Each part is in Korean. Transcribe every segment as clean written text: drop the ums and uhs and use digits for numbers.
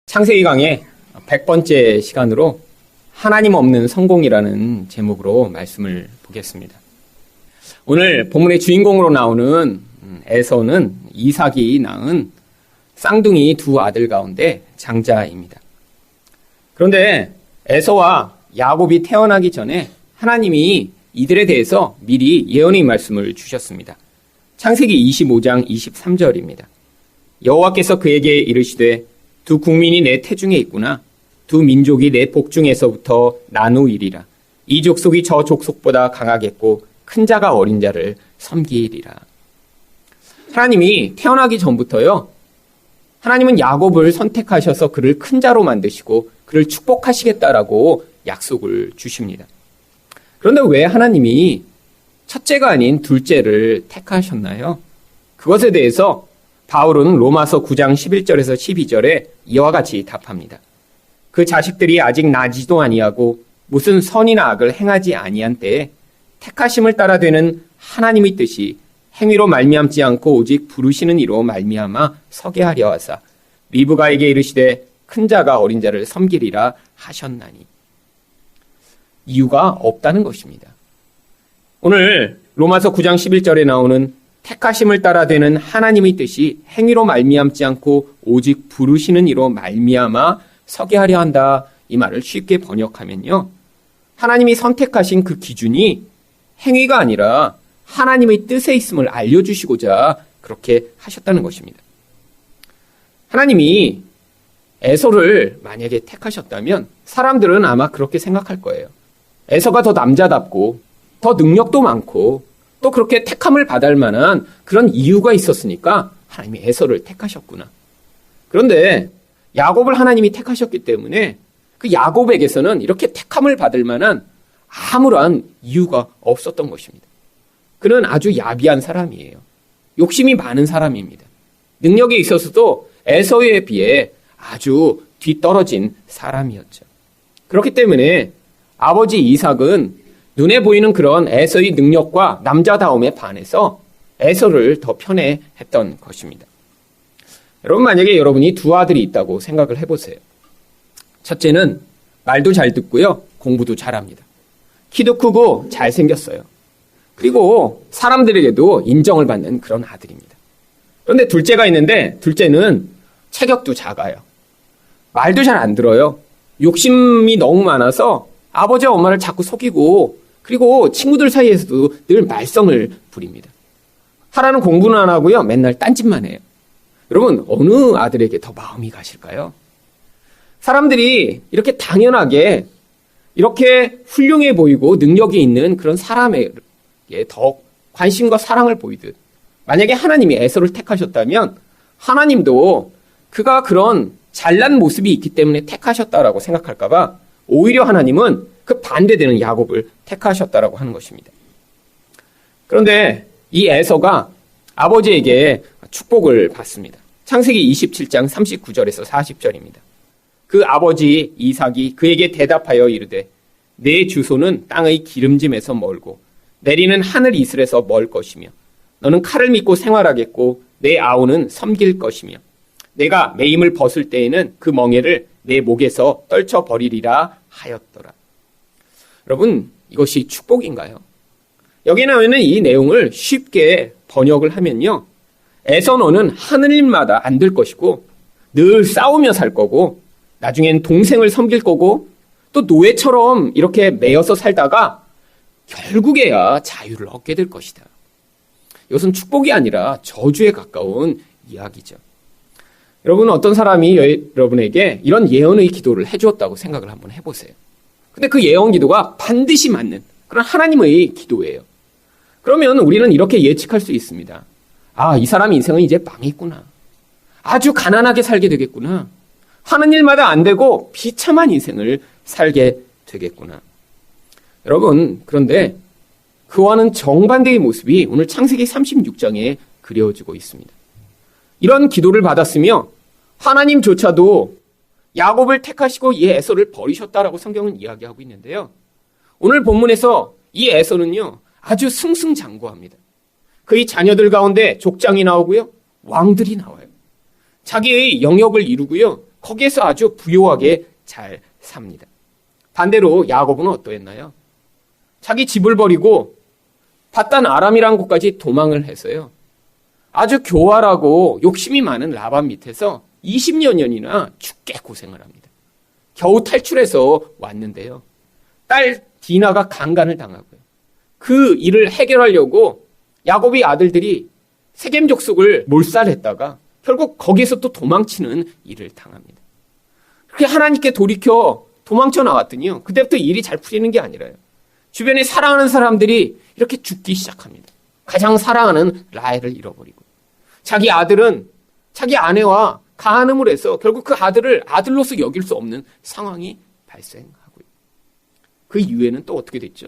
창세기 강의 100번째 시간으로 하나님 없는 성공이라는 제목으로 말씀을 보겠습니다. 오늘 본문의 주인공으로 나오는 에서는 이삭이 낳은 쌍둥이 두 아들 가운데 장자입니다. 그런데 에서와 야곱이 태어나기 전에 하나님이 이들에 대해서 미리 예언의 말씀을 주셨습니다. 창세기 25장 23절입니다. 여호와께서 그에게 이르시되 두 국민이 내 태중에 있구나. 두 민족이 내 복중에서부터 나누이리라. 이 족속이 저 족속보다 강하겠고 큰 자가 어린 자를 섬기리라. 하나님이 태어나기 전부터요, 하나님은 야곱을 선택하셔서 그를 큰 자로 만드시고 그를 축복하시겠다라고 약속을 주십니다. 그런데 왜 하나님이 첫째가 아닌 둘째를 택하셨나요? 그것에 대해서 바울은 로마서 9장 11절에서 12절에 이와 같이 답합니다. 그 자식들이 아직 나지도 아니하고 무슨 선이나 악을 행하지 아니한 때에 택하심을 따라 되는 하나님의 뜻이 행위로 말미암지 않고 오직 부르시는 이로 말미암아 서게 하려 하사 리브가에게 이르시되 큰 자가 어린 자를 섬기리라 하셨나니. 이유가 없다는 것입니다. 오늘 로마서 9장 11절에 나오는 택하심을 따라 되는 하나님의 뜻이 행위로 말미암지 않고 오직 부르시는 이로 말미암아 서게 하려 한다. 이 말을 쉽게 번역하면요, 하나님이 선택하신 그 기준이 행위가 아니라 하나님의 뜻에 있음을 알려주시고자 그렇게 하셨다는 것입니다. 하나님이 에서를 만약에 택하셨다면 사람들은 아마 그렇게 생각할 거예요. 에서가 더 남자답고 더 능력도 많고 또 그렇게 택함을 받을 만한 그런 이유가 있었으니까 하나님이 에서를 택하셨구나. 그런데 야곱을 하나님이 택하셨기 때문에 그 야곱에게서는 이렇게 택함을 받을 만한 아무런 이유가 없었던 것입니다. 그는 아주 야비한 사람이에요. 욕심이 많은 사람입니다. 능력에 있어서도 에서에 비해 아주 뒤떨어진 사람이었죠. 그렇기 때문에 아버지 이삭은 눈에 보이는 그런 에서의 능력과 남자다움에 반해서 에서를 더 편애했던 것입니다. 여러분, 만약에 여러분이 두 아들이 있다고 생각을 해보세요. 첫째는 말도 잘 듣고요, 공부도 잘합니다. 키도 크고 잘생겼어요. 그리고 사람들에게도 인정을 받는 그런 아들입니다. 그런데 둘째가 있는데 둘째는 체격도 작아요. 말도 잘 안 들어요. 욕심이 너무 많아서 아버지와 엄마를 자꾸 속이고 그리고 친구들 사이에서도 늘 말썽을 부립니다. 하라는 공부는 안 하고요, 맨날 딴짓만 해요. 여러분, 어느 아들에게 더 마음이 가실까요? 사람들이 이렇게 당연하게 이렇게 훌륭해 보이고 능력이 있는 그런 사람에게 더 관심과 사랑을 보이듯, 만약에 하나님이 에서를 택하셨다면 하나님도 그가 그런 잘난 모습이 있기 때문에 택하셨다라고 생각할까 봐 오히려 하나님은 그 반대되는 야곱을 택하셨다라고 하는 것입니다. 그런데 이 에서가 아버지에게 축복을 받습니다. 창세기 27장 39절에서 40절입니다. 그 아버지 이삭이 그에게 대답하여 이르되 내 주소는 땅의 기름짐에서 멀고 내리는 하늘 이슬에서 멀 것이며 너는 칼을 믿고 생활하겠고 내 아우는 섬길 것이며 내가 매임을 벗을 때에는 그 멍에를 내 목에서 떨쳐버리리라 하였더라. 여러분, 이것이 축복인가요? 여기 나오는 이 내용을 쉽게 번역을 하면요, 에서 너는 하늘일마다 안 될 것이고 늘 싸우며 살 거고 나중엔 동생을 섬길 거고 또 노예처럼 이렇게 매여서 살다가 결국에야 자유를 얻게 될 것이다. 이것은 축복이 아니라 저주에 가까운 이야기죠. 여러분, 어떤 사람이 여러분에게 이런 예언의 기도를 해주었다고 생각을 한번 해보세요. 근데 그 예언 기도가 반드시 맞는 그런 하나님의 기도예요. 그러면 우리는 이렇게 예측할 수 있습니다. 아, 이 사람 인생은 이제 망했구나. 아주 가난하게 살게 되겠구나. 하는 일마다 안 되고 비참한 인생을 살게 되겠구나. 여러분, 그런데 그와는 정반대의 모습이 오늘 창세기 36장에 그려지고 있습니다. 이런 기도를 받았으며 하나님조차도 야곱을 택하시고 이 에서를 버리셨다라고 성경은 이야기하고 있는데요. 오늘 본문에서 이 에서는요, 아주 승승장구합니다. 그의 자녀들 가운데 족장이 나오고요, 왕들이 나와요. 자기의 영역을 이루고요, 거기에서 아주 부유하게 잘 삽니다. 반대로 야곱은 어떠했나요? 자기 집을 버리고 바단 아람이라는 곳까지 도망을 해서요. 아주 교활하고 욕심이 많은 라반 밑에서 20여 년이나 죽게 고생을 합니다. 겨우 탈출해서 왔는데요. 딸 디나가 강간을 당하고요. 그 일을 해결하려고 야곱의 아들들이 세겜 족속을 몰살했다가 결국 거기에서 또 도망치는 일을 당합니다. 그렇게 하나님께 돌이켜 도망쳐 나왔더니요. 그때부터 일이 잘 풀리는 게 아니라요. 주변에 사랑하는 사람들이 이렇게 죽기 시작합니다. 가장 사랑하는 라헬을 잃어버리고 자기 아들은 자기 아내와 가늠을 해서 결국 그 아들을 아들로서 여길 수 없는 상황이 발생하고요. 그 이후에는 또 어떻게 됐죠?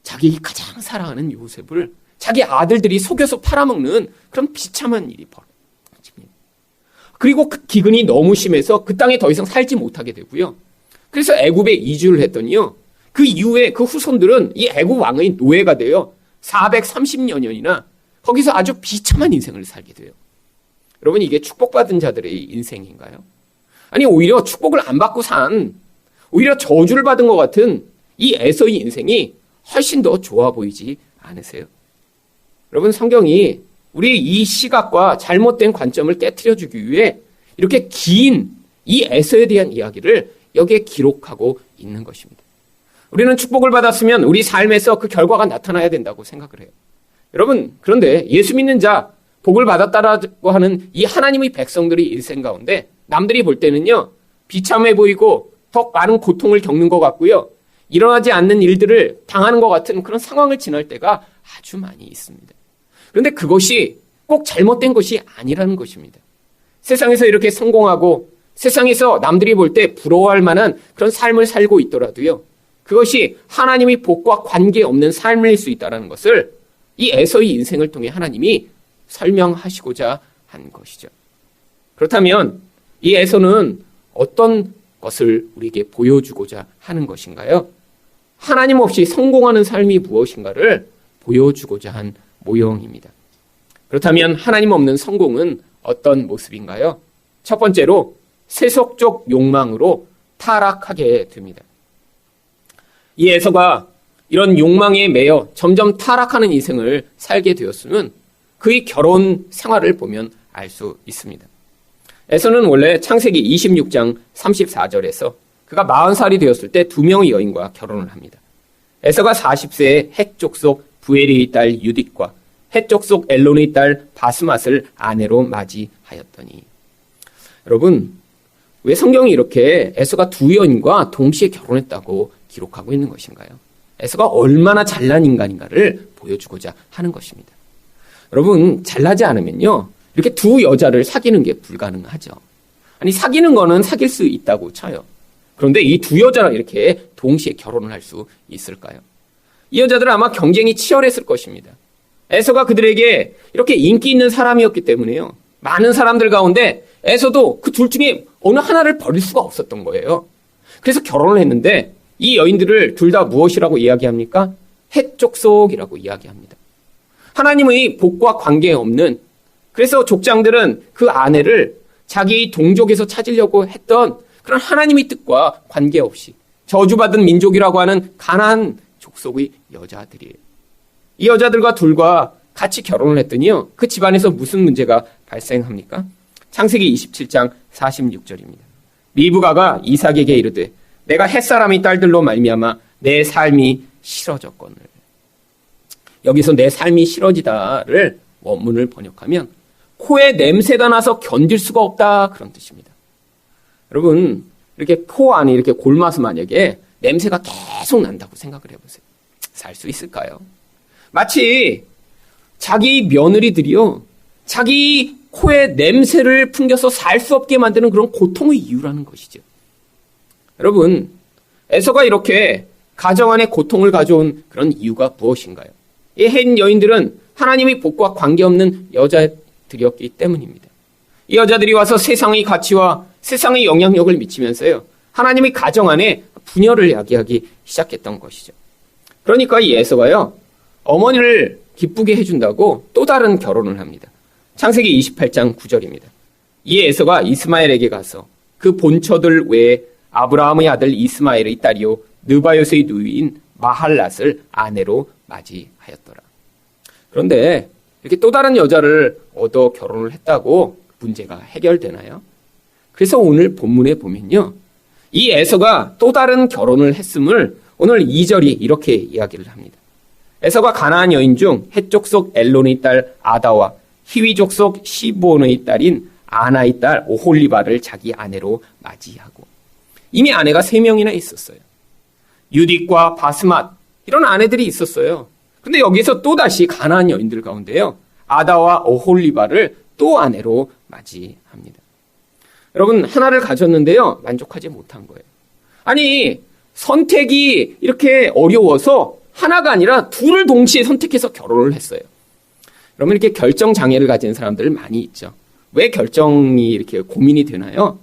자기 가장 사랑하는 요셉을 자기 아들들이 속여서 팔아먹는 그런 비참한 일이 벌어집니다. 그리고 그 기근이 너무 심해서 그 땅에 더 이상 살지 못하게 되고요. 그래서 애굽에 이주를 했더니요. 그 이후에 그 후손들은 이 애굽 왕의 노예가 되어 430여 년이나 거기서 아주 비참한 인생을 살게 돼요. 여러분, 이게 축복받은 자들의 인생인가요? 아니, 오히려 축복을 안 받고 오히려 저주를 받은 것 같은 이 에서의 인생이 훨씬 더 좋아 보이지 않으세요? 여러분, 성경이 우리의 이 시각과 잘못된 관점을 깨트려주기 위해 이렇게 긴 이 에서에 대한 이야기를 여기에 기록하고 있는 것입니다. 우리는 축복을 받았으면 우리 삶에서 그 결과가 나타나야 된다고 생각을 해요. 여러분, 그런데 예수 믿는 자, 복을 받았다라고 하는 이 하나님의 백성들의 일생 가운데 남들이 볼 때는요, 비참해 보이고 더 많은 고통을 겪는 것 같고요. 일어나지 않는 일들을 당하는 것 같은 그런 상황을 지날 때가 아주 많이 있습니다. 그런데 그것이 꼭 잘못된 것이 아니라는 것입니다. 세상에서 이렇게 성공하고 세상에서 남들이 볼 때 부러워할 만한 그런 삶을 살고 있더라도요. 그것이 하나님의 복과 관계없는 삶일 수 있다는 것을 이 에서의 인생을 통해 하나님이 설명하시고자 한 것이죠. 그렇다면 이 에서는 어떤 것을 우리에게 보여주고자 하는 것인가요? 하나님 없이 성공하는 삶이 무엇인가를 보여주고자 한 모형입니다. 그렇다면 하나님 없는 성공은 어떤 모습인가요? 첫 번째로 세속적 욕망으로 타락하게 됩니다. 이 에서가 이런 욕망에 매여 점점 타락하는 인생을 살게 되었으면 그의 결혼 생활을 보면 알 수 있습니다. 에서는 원래 창세기 26장 34절에서 그가 40살이 되었을 때 2명의 여인과 결혼을 합니다. 에서가 40세에 헷 족속 부엘의 딸 유딧과 헷 족속 엘론의 딸 바스맛을 아내로 맞이하였더니. 여러분, 왜 성경이 이렇게 에서가 2여인과 동시에 결혼했다고 기록하고 있는 것인가요? 에서가 얼마나 잘난 인간인가를 보여주고자 하는 것입니다. 여러분, 잘나지 않으면요, 이렇게 2 여자를 사귀는 게 불가능하죠. 아니, 사귀는 거는 사귈 수 있다고 쳐요. 그런데 이 2 여자랑 이렇게 동시에 결혼을 할 수 있을까요? 이 여자들은 아마 경쟁이 치열했을 것입니다. 에서가 그들에게 이렇게 인기 있는 사람이었기 때문에요. 많은 사람들 가운데 에서도 그 둘 중에 어느 하나를 버릴 수가 없었던 거예요. 그래서 결혼을 했는데 이 여인들을 둘 다 무엇이라고 이야기합니까? 헷 족속이라고 이야기합니다. 하나님의 복과 관계없는, 그래서 족장들은 그 아내를 자기 동족에서 찾으려고 했던 그런 하나님의 뜻과 관계없이 저주받은 민족이라고 하는 가나안 족속의 여자들이에요. 이 여자들과 둘과 같이 결혼을 했더니요, 그 집안에서 무슨 문제가 발생합니까? 창세기 27장 46절입니다. 리브가가 이삭에게 이르되 내가 햇사람의 딸들로 말미암아 내 삶이 싫어졌거늘. 여기서 내 삶이 싫어지다를 원문을 번역하면 코에 냄새가 나서 견딜 수가 없다, 그런 뜻입니다. 여러분, 이렇게 코 안에 이렇게 골마서 만약에 냄새가 계속 난다고 생각을 해보세요. 살 수 있을까요? 마치 자기 며느리들이요, 자기 코에 냄새를 풍겨서 살 수 없게 만드는 그런 고통의 이유라는 것이죠. 여러분, 에서가 이렇게 가정 안에 고통을 가져온 그런 이유가 무엇인가요? 이 헷 여인들은 하나님의 복과 관계없는 여자들이었기 때문입니다. 이 여자들이 와서 세상의 가치와 세상의 영향력을 미치면서요, 하나님의 가정 안에 분열을 야기하기 시작했던 것이죠. 그러니까 이 에서가요, 어머니를 기쁘게 해준다고 또 다른 결혼을 합니다. 창세기 28장 9절입니다. 이 에서가 이스마엘에게 가서 그 본처들 외에 아브라함의 아들 이스마엘의 딸이요 느바요스의 누이인 마할랏을 아내로 맞이하였더라. 그런데 이렇게 또 다른 여자를 얻어 결혼을 했다고 문제가 해결되나요? 그래서 오늘 본문에 보면요, 이 에서가 또 다른 결혼을 했음을 오늘 2절이 이렇게 이야기를 합니다. 에서가 가나안 여인 중 헷족속 엘론의 딸 아다와 히위 족속 시브온의 딸인 아나의 딸 오홀리바를 자기 아내로 맞이하고, 이미 아내가 3명이나 있었어요. 유딕과 바스맛, 이런 아내들이 있었어요. 근데 여기서 또다시 가나안 여인들 가운데요, 아다와 오홀리바를 또 아내로 맞이합니다. 여러분, 하나를 가졌는데요, 만족하지 못한 거예요. 아니, 선택이 이렇게 어려워서 하나가 아니라 둘을 동시에 선택해서 결혼을 했어요. 여러분, 이렇게 결정 장애를 가진 사람들 많이 있죠. 왜 결정이 이렇게 고민이 되나요?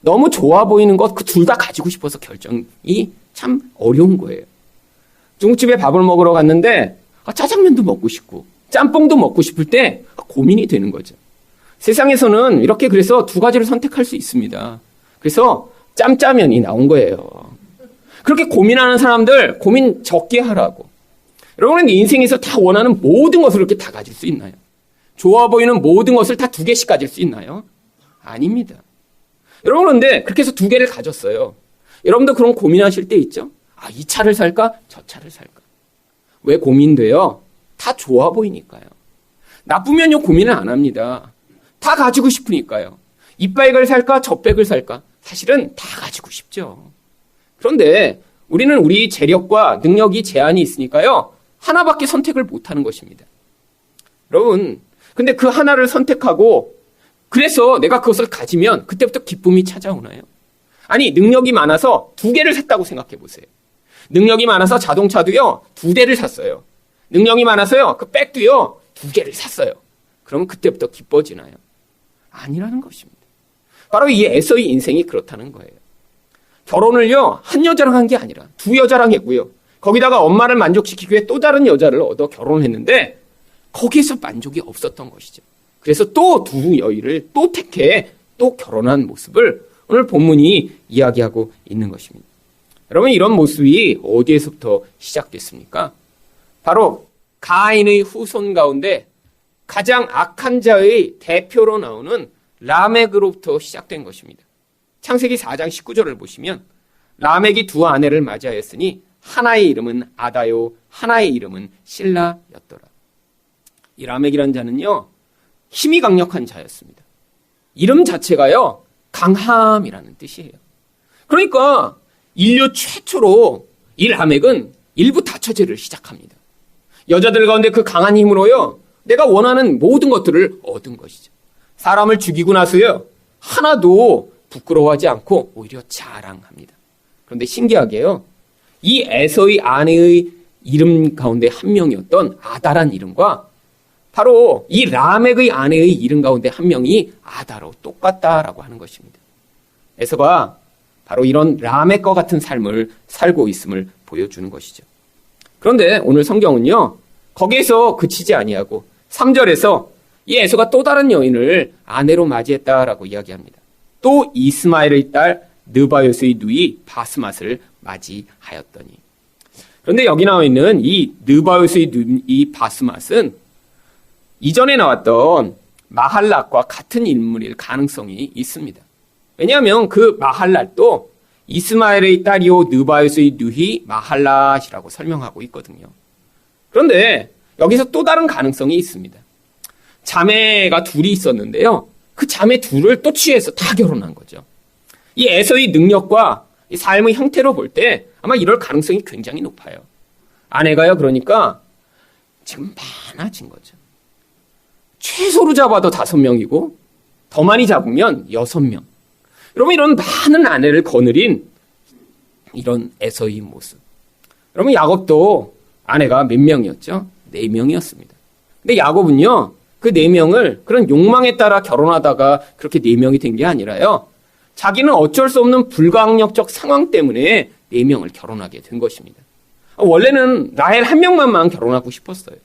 너무 좋아 보이는 것 그 둘 다 가지고 싶어서 결정이 참 어려운 거예요. 중국집에 밥을 먹으러 갔는데 짜장면도 먹고 싶고 짬뽕도 먹고 싶을 때 고민이 되는 거죠. 세상에서는 이렇게 그래서 두 가지를 선택할 수 있습니다. 그래서 짬짜면이 나온 거예요. 그렇게 고민하는 사람들 고민 적게 하라고. 여러분은 인생에서 다 원하는 모든 것을 이렇게 다 가질 수 있나요? 좋아 보이는 모든 것을 다 2개씩 가질 수 있나요? 아닙니다. 여러분, 그런데 그렇게 해서 2개를 가졌어요. 여러분도 그런 고민하실 때 있죠? 이 차를 살까? 저 차를 살까? 왜 고민돼요? 다 좋아 보이니까요. 나쁘면요, 고민을 안 합니다. 다 가지고 싶으니까요. 이 백을 살까? 저 백을 살까? 사실은 다 가지고 싶죠. 그런데 우리는 우리 재력과 능력이 제한이 있으니까요, 하나밖에 선택을 못하는 것입니다. 여러분, 근데 그 하나를 선택하고 그래서 내가 그것을 가지면 그때부터 기쁨이 찾아오나요? 아니, 능력이 많아서 2개를 샀다고 생각해 보세요. 능력이 많아서 자동차도요, 2대를 샀어요. 능력이 많아서요, 그 백도요, 2개를 샀어요. 그러면 그때부터 기뻐지나요? 아니라는 것입니다. 바로 이 에서의 인생이 그렇다는 거예요. 결혼을요, 한 여자랑 한 게 아니라 2 여자랑 했고요. 거기다가 엄마를 만족시키기 위해 또 다른 여자를 얻어 결혼했는데 거기에서 만족이 없었던 것이죠. 그래서 또 2 여인을 또 택해 또 결혼한 모습을 오늘 본문이 이야기하고 있는 것입니다. 여러분, 이런 모습이 어디에서부터 시작됐습니까? 바로 가인의 후손 가운데 가장 악한 자의 대표로 나오는 라멕으로부터 시작된 것입니다. 창세기 4장 19절을 보시면 라멕이 2 아내를 맞이하였으니 하나의 이름은 아다요 하나의 이름은 실라였더라. 이 라멕이라는 자는요, 힘이 강력한 자였습니다. 이름 자체가요, 강함이라는 뜻이에요. 그러니까 인류 최초로 이 라멕은 일부 다처제를 시작합니다. 여자들 가운데 그 강한 힘으로요, 내가 원하는 모든 것들을 얻은 것이죠. 사람을 죽이고 나서요, 하나도 부끄러워하지 않고 오히려 자랑합니다. 그런데 신기하게요, 이 에서의 아내의 이름 가운데 한 명이었던 아다란 이름과 바로 이 라멕의 아내의 이름 가운데 한 명이 아다로 똑같다라고 하는 것입니다. 에서가 바로 이런 라멕과 같은 삶을 살고 있음을 보여주는 것이죠. 그런데 오늘 성경은요, 거기에서 그치지 아니하고 3절에서 이 에서가 또 다른 여인을 아내로 맞이했다라고 이야기합니다. 또 이스마엘의 딸 느바요스의 누이 바스맛을 맞이하였더니. 그런데 여기 나와 있는 이 느바요스의 누이 바스맛은 이전에 나왔던 마할랏과 같은 인물일 가능성이 있습니다. 왜냐하면 그 마할랏도 이스마엘의 딸이요 느바요스의 누이 마할랏이라고 설명하고 있거든요. 그런데 여기서 또 다른 가능성이 있습니다. 자매가 2이 있었는데요, 그 자매 2를 또 취해서 다 결혼한 거죠. 이 에서의 능력과 이 삶의 형태로 볼 때 아마 이럴 가능성이 굉장히 높아요. 아내가요, 그러니까 지금 많아진 거죠. 최소로 잡아도 5명이고 더 많이 잡으면 6명. 여러분, 이런 많은 아내를 거느린 이런 에서의 모습. 여러분, 야곱도 아내가 몇 명이었죠? 4명이었습니다. 근데 야곱은요, 그 4명을 그런 욕망에 따라 결혼하다가 그렇게 4명이 된 게 아니라요, 자기는 어쩔 수 없는 불가항력적 상황 때문에 4명을 결혼하게 된 것입니다. 원래는 라헬 한 명만 결혼하고 싶었어요.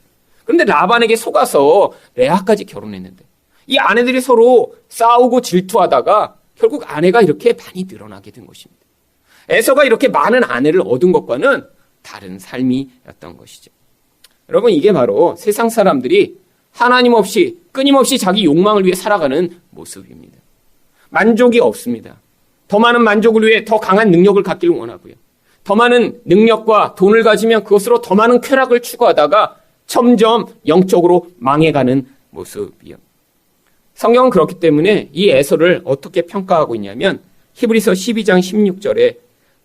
그런데 라반에게 속아서 레아까지 결혼했는데 이 아내들이 서로 싸우고 질투하다가 결국 아내가 이렇게 많이 늘어나게 된 것입니다. 에서가 이렇게 많은 아내를 얻은 것과는 다른 삶이었던 것이죠. 여러분, 이게 바로 세상 사람들이 하나님 없이 끊임없이 자기 욕망을 위해 살아가는 모습입니다. 만족이 없습니다. 더 많은 만족을 위해 더 강한 능력을 갖기를 원하고요. 더 많은 능력과 돈을 가지면 그것으로 더 많은 쾌락을 추구하다가 점점 영적으로 망해가는 모습이요. 성경은 그렇기 때문에 이 에서를 어떻게 평가하고 있냐면 히브리서 12장 16절에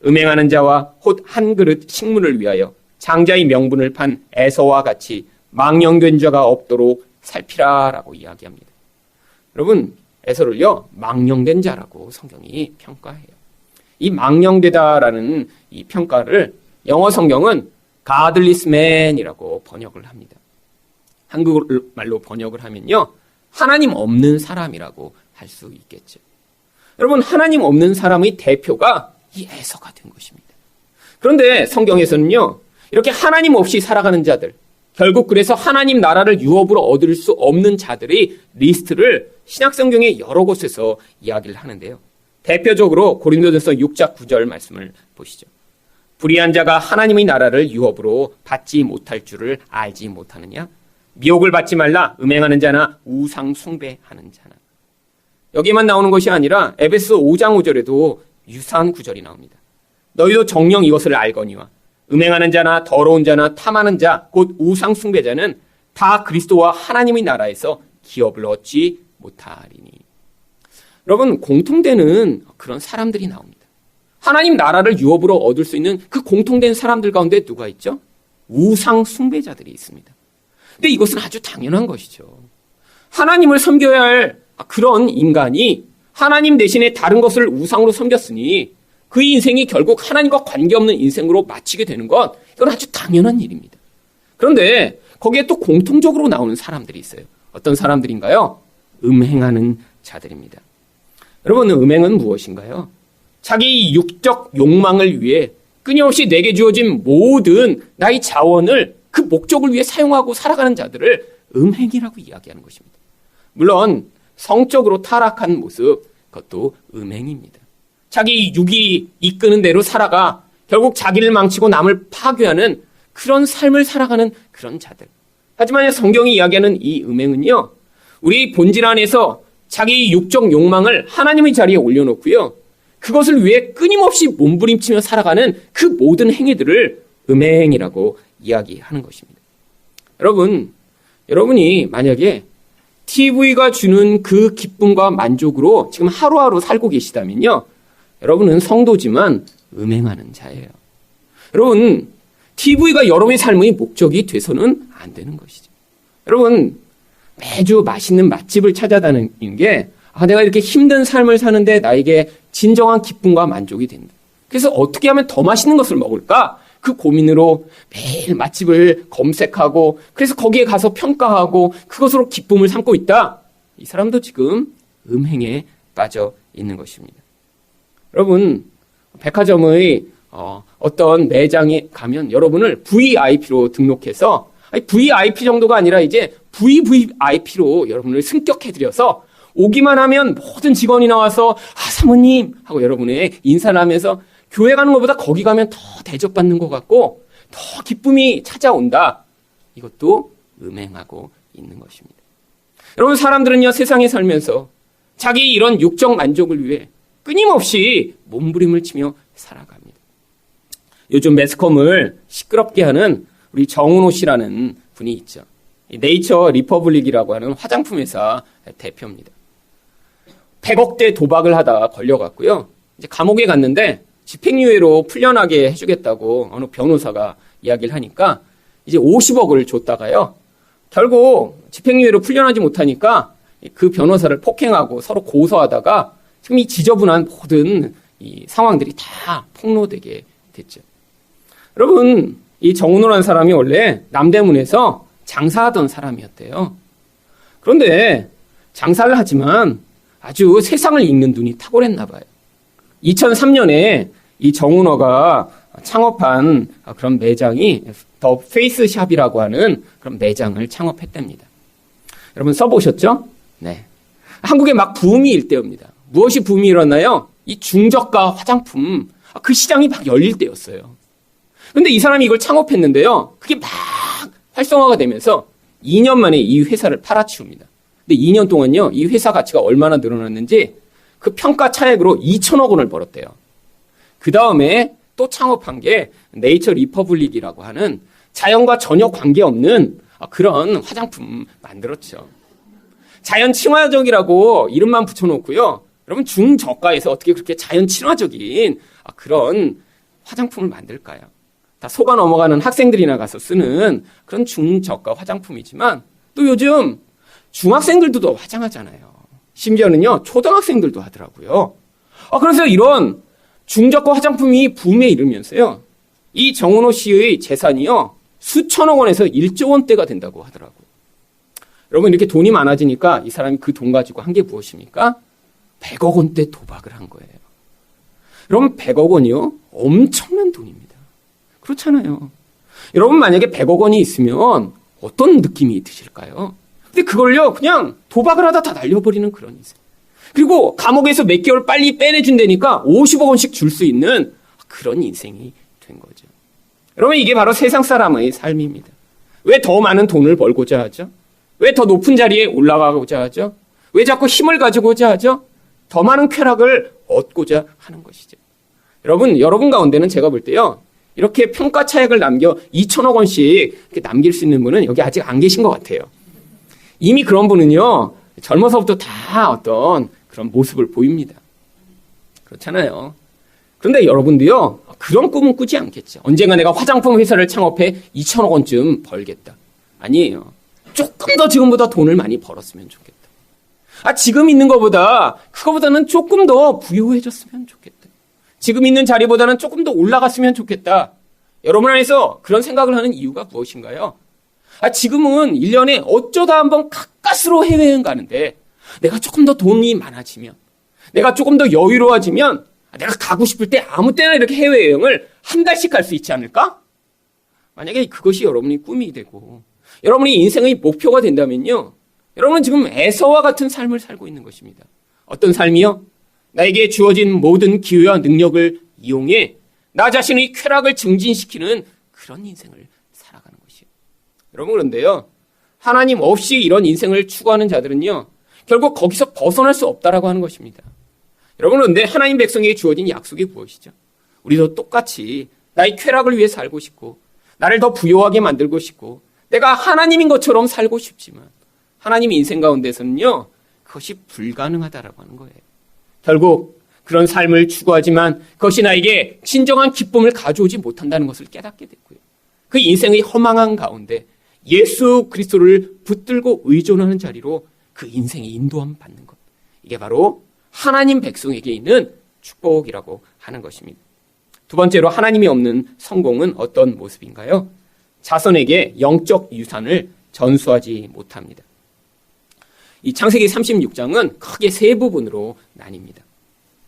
음행하는 자와 곧 한 그릇 식문을 위하여 장자의 명분을 판 에서와 같이 망령된 자가 없도록 살피라라고 이야기합니다. 여러분, 에서를요 망령된 자라고 성경이 평가해요. 이 망령되다라는 이 평가를 영어 성경은 godless man이라고 번역을 합니다. 한국말로 번역을 하면요 하나님 없는 사람이라고 할 수 있겠죠. 여러분, 하나님 없는 사람의 대표가 이 에서가 된 것입니다. 그런데 성경에서는요 이렇게 하나님 없이 살아가는 자들, 결국 그래서 하나님 나라를 유업으로 얻을 수 없는 자들의 리스트를 신약성경의 여러 곳에서 이야기를 하는데요. 대표적으로 고린도전서 6장 9절 말씀을 보시죠. 불의한 자가 하나님의 나라를 유업으로 받지 못할 줄을 알지 못하느냐? 미혹을 받지 말라. 음행하는 자나 우상 숭배하는 자나. 여기만 나오는 것이 아니라 에베소 5장 5절에도 유사한 구절이 나옵니다. 너희도 정녕 이것을 알거니와 음행하는 자나 더러운 자나 탐하는 자 곧 우상 숭배자는 다 그리스도와 하나님의 나라에서 기업을 얻지 못하리니. 여러분, 공통되는 그런 사람들이 나옵니다. 하나님 나라를 유업으로 얻을 수 있는 그 공통된 사람들 가운데 누가 있죠? 우상 숭배자들이 있습니다. 근데 이것은 아주 당연한 것이죠. 하나님을 섬겨야 할 그런 인간이 하나님 대신에 다른 것을 우상으로 섬겼으니 그 인생이 결국 하나님과 관계없는 인생으로 마치게 되는 것, 이건 아주 당연한 일입니다. 그런데 거기에 또 공통적으로 나오는 사람들이 있어요. 어떤 사람들인가요? 음행하는 자들입니다. 여러분, 음행은 무엇인가요? 자기 육적 욕망을 위해 끊임없이 내게 주어진 모든 나의 자원을 그 목적을 위해 사용하고 살아가는 자들을 음행이라고 이야기하는 것입니다. 물론 성적으로 타락한 모습, 그것도 음행입니다. 자기 육이 이끄는 대로 살아가 결국 자기를 망치고 남을 파괴하는 그런 삶을 살아가는 그런 자들. 하지만 성경이 이야기하는 이 음행은요, 우리 본질 안에서 자기 육적 욕망을 하나님의 자리에 올려놓고요, 그것을 위해 끊임없이 몸부림치며 살아가는 그 모든 행위들을 음행이라고 이야기하는 것입니다. 여러분이 만약에 TV가 주는 그 기쁨과 만족으로 지금 하루하루 살고 계시다면요, 여러분은 성도지만 음행하는 자예요. 여러분, TV가 여러분의 삶의 목적이 돼서는 안 되는 것이죠. 여러분, 매주 맛있는 맛집을 찾아다니는 게 내가 이렇게 힘든 삶을 사는데 나에게 진정한 기쁨과 만족이 된다. 그래서 어떻게 하면 더 맛있는 것을 먹을까? 그 고민으로 매일 맛집을 검색하고 그래서 거기에 가서 평가하고 그것으로 기쁨을 삼고 있다. 이 사람도 지금 음행에 빠져 있는 것입니다. 여러분, 백화점의 어떤 매장에 가면 여러분을 VIP로 등록해서 VIP 정도가 아니라 이제 VVIP로 여러분을 승격해드려서 오기만 하면 모든 직원이 나와서 사모님 하고 여러분의 인사를 하면서 교회 가는 것보다 거기 가면 더 대접받는 것 같고 더 기쁨이 찾아온다. 이것도 음행하고 있는 것입니다. 여러분, 사람들은요 세상에 살면서 자기 이런 육적 만족을 위해 끊임없이 몸부림을 치며 살아갑니다. 요즘 매스컴을 시끄럽게 하는 우리 정은호 씨라는 분이 있죠. 네이처 리퍼블릭이라고 하는 화장품 회사 대표입니다. 100억대 도박을 하다 걸려갔고요. 이제 감옥에 갔는데 집행유예로 풀려나게 해주겠다고 어느 변호사가 이야기를 하니까 이제 50억을 줬다가요. 결국 집행유예로 풀려나지 못하니까 그 변호사를 폭행하고 서로 고소하다가 지금 이 지저분한 모든 이 상황들이 다 폭로되게 됐죠. 여러분, 이 정은호라는 사람이 원래 남대문에서 장사하던 사람이었대요. 그런데 장사를 하지만 아주 세상을 읽는 눈이 탁월했나 봐요. 2003년에 이 정은호가 창업한 그런 매장이 더 페이스샵이라고 하는 그런 매장을 창업했답니다. 여러분 써보셨죠? 네. 한국에 막 붐이 일때입니다. 무엇이 붐이 일어나요? 이 중저가 화장품, 그 시장이 막 열릴 때였어요. 그런데 이 사람이 이걸 창업했는데요. 그게 막 활성화가 되면서 2년 만에 이 회사를 팔아치웁니다. 근데 2년 동안요, 이 회사 가치가 얼마나 늘어났는지 그 평가 차액으로 2천억 원을 벌었대요. 그 다음에 또 창업한 게 네이처 리퍼블릭이라고 하는 자연과 전혀 관계없는 그런 화장품 만들었죠. 자연 친화적이라고 이름만 붙여놓고요. 여러분 중저가에서 어떻게 그렇게 자연 친화적인 그런 화장품을 만들까요? 다 속아 넘어가는 학생들이나 가서 쓰는 그런 중저가 화장품이지만 또 요즘 중학생들도 더 화장하잖아요. 심지어는요 초등학생들도 하더라고요. 그래서 이런 중저가 화장품이 붐에 이르면서요. 이 정은호 씨의 재산이요. 수천억 원에서 1조 원대가 된다고 하더라고요. 여러분 이렇게 돈이 많아지니까 이 사람이 그 돈 가지고 한 게 무엇입니까? 100억 원대 도박을 한 거예요. 여러분 100억 원이요? 엄청난 돈입니다. 그렇잖아요. 여러분 만약에 100억 원이 있으면 어떤 느낌이 드실까요? 근데 그걸요 그냥 도박을 하다 다 날려버리는 그런 인생. 그리고 감옥에서 몇 개월 빨리 빼내준다니까 50억 원씩 줄 수 있는 그런 인생이 된 거죠. 여러분 이게 바로 세상 사람의 삶입니다. 왜 더 많은 돈을 벌고자 하죠? 왜 더 높은 자리에 올라가고자 하죠? 왜 자꾸 힘을 가지고자 하죠? 더 많은 쾌락을 얻고자 하는 것이죠. 여러분 가운데는 제가 볼 때요. 이렇게 평가 차액을 남겨 2천억 원씩 이렇게 남길 수 있는 분은 여기 아직 안 계신 것 같아요. 이미 그런 분은요. 젊어서부터 다 어떤 그런 모습을 보입니다. 그렇잖아요. 그런데 여러분도요. 그런 꿈은 꾸지 않겠죠. 언젠가 내가 화장품 회사를 창업해 2천억 원쯤 벌겠다. 아니에요. 조금 더 지금보다 돈을 많이 벌었으면 좋겠다. 지금 있는 것보다 그거보다는 조금 더 부유해졌으면 좋겠다. 지금 있는 자리보다는 조금 더 올라갔으면 좋겠다. 여러분 안에서 그런 생각을 하는 이유가 무엇인가요? 지금은 1년에 어쩌다 한번 가까스로 해외여행 가는데 내가 조금 더 돈이 많아지면 내가 조금 더 여유로워지면 내가 가고 싶을 때 아무 때나 이렇게 해외여행을 한 달씩 갈 수 있지 않을까? 만약에 그것이 여러분의 꿈이 되고 여러분의 인생의 목표가 된다면요. 여러분은 지금 에서와 같은 삶을 살고 있는 것입니다. 어떤 삶이요? 나에게 주어진 모든 기회와 능력을 이용해 나 자신의 쾌락을 증진시키는 그런 인생을 살아가는 것이에요. 여러분 그런데요. 하나님 없이 이런 인생을 추구하는 자들은요. 결국 거기서 벗어날 수 없다라고 하는 것입니다. 여러분 그런데 하나님 백성에게 주어진 약속이 무엇이죠? 우리도 똑같이 나의 쾌락을 위해 살고 싶고 나를 더 부유하게 만들고 싶고 내가 하나님인 것처럼 살고 싶지만 하나님의 인생 가운데서는요. 그것이 불가능하다라고 하는 거예요. 결국 그런 삶을 추구하지만 그것이 나에게 진정한 기쁨을 가져오지 못한다는 것을 깨닫게 됐고요. 그 인생의 허망한 가운데 예수 그리스도를 붙들고 의존하는 자리로 그 인생의 인도함 받는 것. 이게 바로 하나님 백성에게 있는 축복이라고 하는 것입니다. 두 번째로 하나님이 없는 성공은 어떤 모습인가요? 자손에게 영적 유산을 전수하지 못합니다. 이 창세기 36장은 크게 세 부분으로 나뉩니다.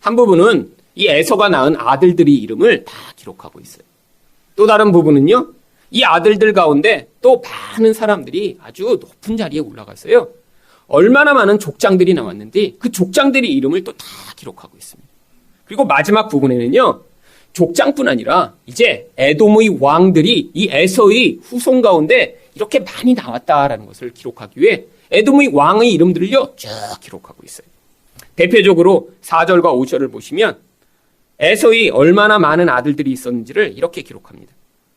한 부분은 이 에서가 낳은 아들들의 이름을 다 기록하고 있어요. 또 다른 부분은요. 이 아들들 가운데 또 많은 사람들이 아주 높은 자리에 올라갔어요. 얼마나 많은 족장들이 나왔는데 그 족장들의 이름을 또 다 기록하고 있습니다. 그리고 마지막 부분에는요. 족장뿐 아니라 이제 에돔의 왕들이 이 에서의 후손 가운데 이렇게 많이 나왔다라는 것을 기록하기 위해 에돔의 왕의 이름들을요 쭉 기록하고 있어요. 대표적으로 4절과 5절을 보시면 에서의 얼마나 많은 아들들이 있었는지를 이렇게 기록합니다.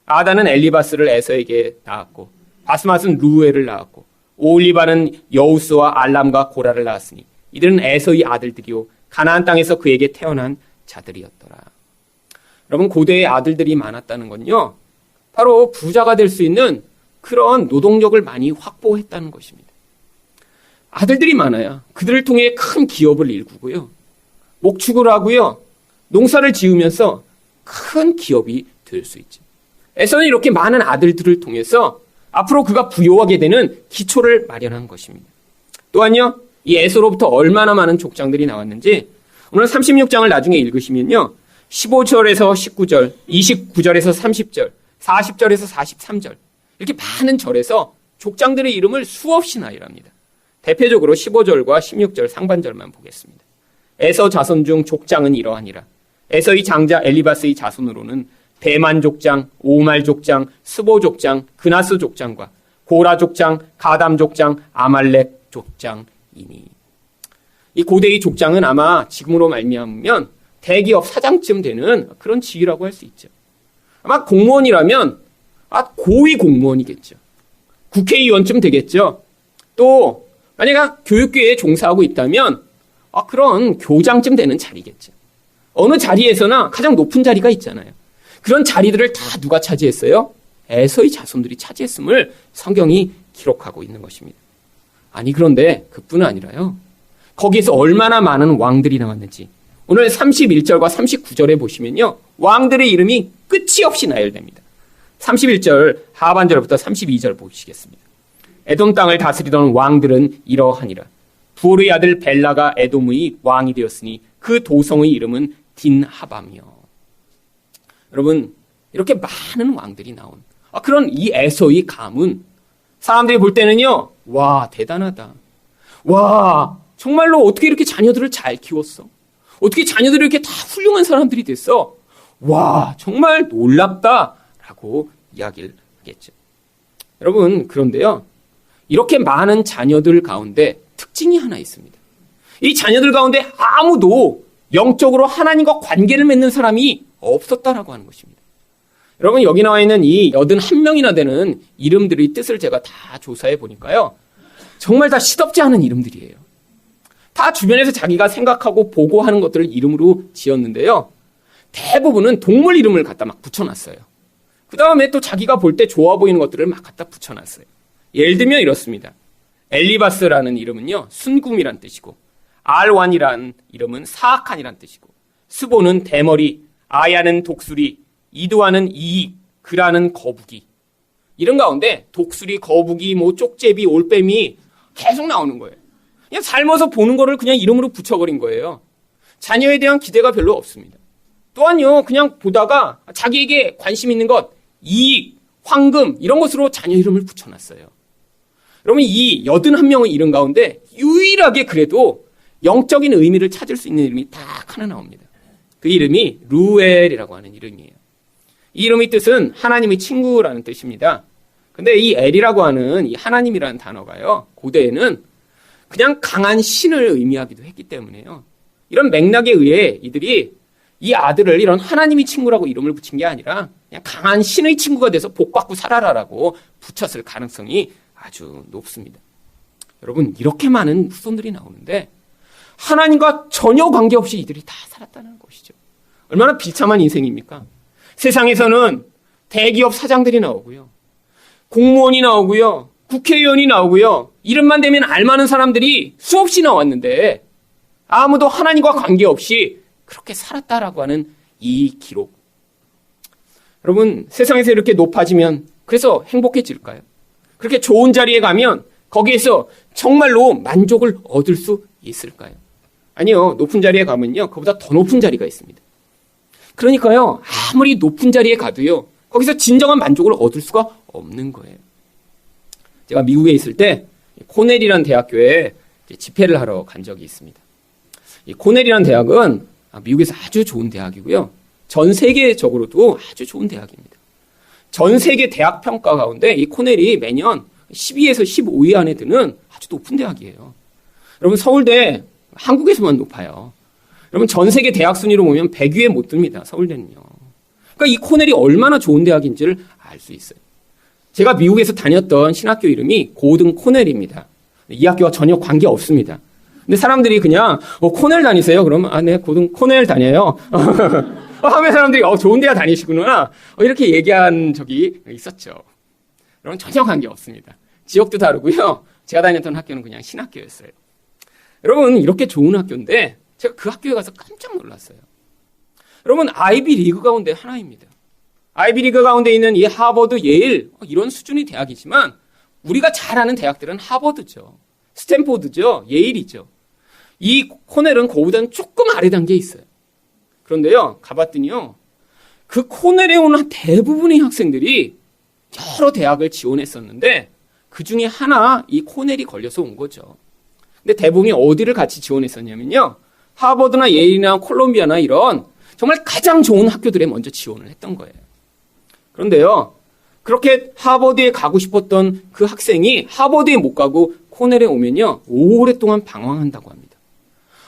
아다는 엘리바스를 에서에게 낳았고 바스맛은 루엘을 낳았고 오올리바는 여우스와 알람과 고라를 낳았으니 이들은 에서의 아들들이요 가나안 땅에서 그에게 태어난 자들이었더라. 여러분 고대의 아들들이 많았다는 건요. 바로 부자가 될 수 있는 그런 노동력을 많이 확보했다는 것입니다. 아들들이 많아야 그들을 통해 큰 기업을 일구고요. 목축을 하고요. 농사를 지으면서 큰 기업이 될 수 있죠. 에서는 이렇게 많은 아들들을 통해서 앞으로 그가 부유하게 되는 기초를 마련한 것입니다. 또한요. 이 에서로부터 얼마나 많은 족장들이 나왔는지 오늘 36장을 나중에 읽으시면요. 15절에서 19절, 29절에서 30절, 40절에서 43절 이렇게 많은 절에서 족장들의 이름을 수없이 나열합니다. 대표적으로 15절과 16절 상반절만 보겠습니다. 에서 자손 중 족장은 이러하니라. 에서의 장자 엘리바스의 자손으로는 대만 족장, 오말 족장, 스보 족장, 그나스 족장과 고라 족장, 가담 족장, 아말렉 족장이니. 이 고대의 족장은 아마 지금으로 말미암으면 대기업 사장쯤 되는 그런 지위라고 할 수 있죠. 아마 공무원이라면 고위 공무원이겠죠. 국회의원쯤 되겠죠. 또 만약 교육계에 종사하고 있다면 그런 교장쯤 되는 자리겠죠. 어느 자리에서나 가장 높은 자리가 있잖아요. 그런 자리들을 다 누가 차지했어요? 에서의 자손들이 차지했음을 성경이 기록하고 있는 것입니다. 아니 그런데 그뿐은 아니라요. 거기에서 얼마나 많은 왕들이 나왔는지 오늘 31절과 39절에 보시면요. 왕들의 이름이 끝이 없이 나열됩니다. 31절 하반절부터 32절 보시겠습니다. 에돔 땅을 다스리던 왕들은 이러하니라. 부올의 아들 벨라가 에돔의 왕이 되었으니 그 도성의 이름은 딘하바며. 여러분 이렇게 많은 왕들이 나온 그런 이 에서의 가문 사람들이 볼 때는요. 와 대단하다. 와 정말로 어떻게 이렇게 자녀들을 잘 키웠어? 어떻게 자녀들이 이렇게 다 훌륭한 사람들이 됐어? 와 정말 놀랍다라고 이야기를 하겠죠. 여러분 그런데요. 이렇게 많은 자녀들 가운데 특징이 하나 있습니다. 이 자녀들 가운데 아무도 영적으로 하나님과 관계를 맺는 사람이 없었다라고 하는 것입니다. 여러분 여기 나와 있는 이 81명이나 되는 이름들의 뜻을 제가 다 조사해 보니까요. 정말 다 시덥지 않은 이름들이에요. 다 주변에서 자기가 생각하고 보고하는 것들을 이름으로 지었는데요. 대부분은 동물 이름을 갖다 막 붙여놨어요. 그 다음에 또 자기가 볼 때 좋아 보이는 것들을 막 갖다 붙여놨어요. 예를 들면 이렇습니다. 엘리바스라는 이름은요. 순금이란 뜻이고 알완이라는 이름은 사악한이란 뜻이고 스보는 대머리, 아야는 독수리, 이두아는 이익, 그라는 거북이. 이런 가운데 독수리, 거북이, 쪽제비, 올빼미 계속 나오는 거예요. 그냥 삶아서 보는 거를 그냥 이름으로 붙여버린 거예요. 자녀에 대한 기대가 별로 없습니다. 또한요, 그냥 보다가 자기에게 관심 있는 것, 이익, 황금 이런 것으로 자녀 이름을 붙여놨어요. 여러분 이 81명의 이름 가운데 유일하게 그래도 영적인 의미를 찾을 수 있는 이름이 딱 하나 나옵니다. 그 이름이 루엘이라고 하는 이름이에요. 이 이름의 뜻은 하나님의 친구라는 뜻입니다. 근데 이 엘이라고 하는 이 하나님이라는 단어가요. 고대에는 그냥 강한 신을 의미하기도 했기 때문에요. 이런 맥락에 의해 이들이 이 아들을 이런 하나님의 친구라고 이름을 붙인 게 아니라 그냥 강한 신의 친구가 돼서 복받고 살아라라고 붙였을 가능성이 아주 높습니다. 여러분 이렇게 많은 후손들이 나오는데 하나님과 전혀 관계없이 이들이 다 살았다는 것이죠. 얼마나 비참한 인생입니까? 세상에서는 대기업 사장들이 나오고요. 공무원이 나오고요. 국회의원이 나오고요. 이름만 대면 알만한 사람들이 수없이 나왔는데 아무도 하나님과 관계없이 그렇게 살았다라고 하는 이 기록. 여러분 세상에서 이렇게 높아지면 그래서 행복해질까요? 그렇게 좋은 자리에 가면 거기에서 정말로 만족을 얻을 수 있을까요? 아니요. 높은 자리에 가면요. 그보다 더 높은 자리가 있습니다. 그러니까요. 아무리 높은 자리에 가도요. 거기서 진정한 만족을 얻을 수가 없는 거예요. 제가 미국에 있을 때 코넬이라는 대학교에 집회를 하러 간 적이 있습니다. 이 코넬이라는 대학은 미국에서 아주 좋은 대학이고요. 전 세계적으로도 아주 좋은 대학입니다. 전 세계 대학 평가 가운데 이 코넬이 매년 12에서 15위 안에 드는 아주 높은 대학이에요. 여러분 서울대 한국에서만 높아요. 여러분 전 세계 대학 순위로 보면 100위에 못 듭니다. 서울대는요. 그러니까 이 코넬이 얼마나 좋은 대학인지를 알 수 있어요. 제가 미국에서 다녔던 신학교 이름이 고등 코넬입니다. 이 학교와 전혀 관계 없습니다. 근데 사람들이 그냥 코넬 다니세요? 그러면 네 고등 코넬 다녀요. 하면 사람들이 좋은 대학 다니시구나 이렇게 얘기한 적이 있었죠. 여러분 전혀 관계 없습니다. 지역도 다르고요. 제가 다녔던 학교는 그냥 신학교였어요. 여러분 이렇게 좋은 학교인데 제가 그 학교에 가서 깜짝 놀랐어요. 여러분 아이비 리그 가운데 하나입니다. 아이비 리그 가운데 있는 이 하버드, 예일 이런 수준의 대학이지만 우리가 잘 아는 대학들은 하버드죠. 스탠포드죠. 예일이죠. 이 코넬은 그보다는 조금 아래 단계에 있어요. 그런데요. 가봤더니요. 그 코넬에 오는 대부분의 학생들이 여러 대학을 지원했었는데 그중에 하나 이 코넬이 걸려서 온 거죠. 근데 대부분이 어디를 같이 지원했었냐면요. 하버드나 예일이나 콜롬비아나 이런 정말 가장 좋은 학교들에 먼저 지원을 했던 거예요. 그런데요. 그렇게 하버드에 가고 싶었던 그 학생이 하버드에 못 가고 코넬에 오면요. 오랫동안 방황한다고 합니다.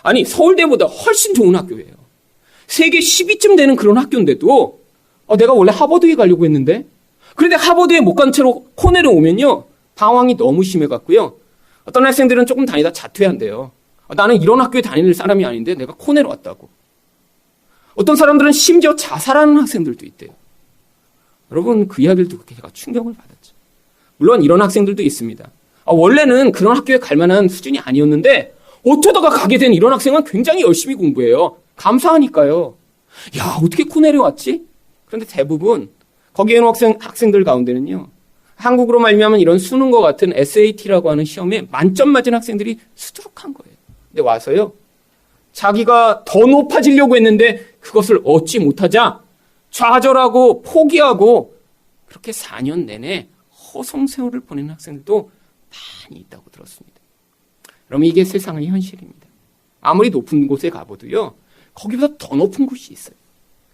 아니, 서울대보다 훨씬 좋은 학교예요. 세계 10위쯤 되는 그런 학교인데도 내가 원래 하버드에 가려고 했는데 그런데 하버드에 못 간 채로 코넬에 오면요. 방황이 너무 심해갖고요. 어떤 학생들은 조금 다니다 자퇴한대요. 나는 이런 학교에 다니는 사람이 아닌데 내가 코넬에 왔다고. 어떤 사람들은 심지어 자살하는 학생들도 있대요. 여러분 그 이야기를 듣고 제가 충격을 받았죠. 물론 이런 학생들도 있습니다. 원래는 그런 학교에 갈 만한 수준이 아니었는데 어쩌다가 가게 된 이런 학생은 굉장히 열심히 공부해요. 감사하니까요. 야, 어떻게 코넬에 왔지? 그런데 대부분 거기에 있는 학생들 가운데는요. 한국으로 말하면 이런 수능과 같은 SAT라고 하는 시험에 만점 맞은 학생들이 수두룩한 거예요. 근데 와서요. 자기가 더 높아지려고 했는데 그것을 얻지 못하자 좌절하고 포기하고 그렇게 4년 내내 허송세월을 보내는 학생들도 많이 있다고 들었습니다. 그럼 이게 세상의 현실입니다. 아무리 높은 곳에 가봐도요. 거기보다 더 높은 곳이 있어요.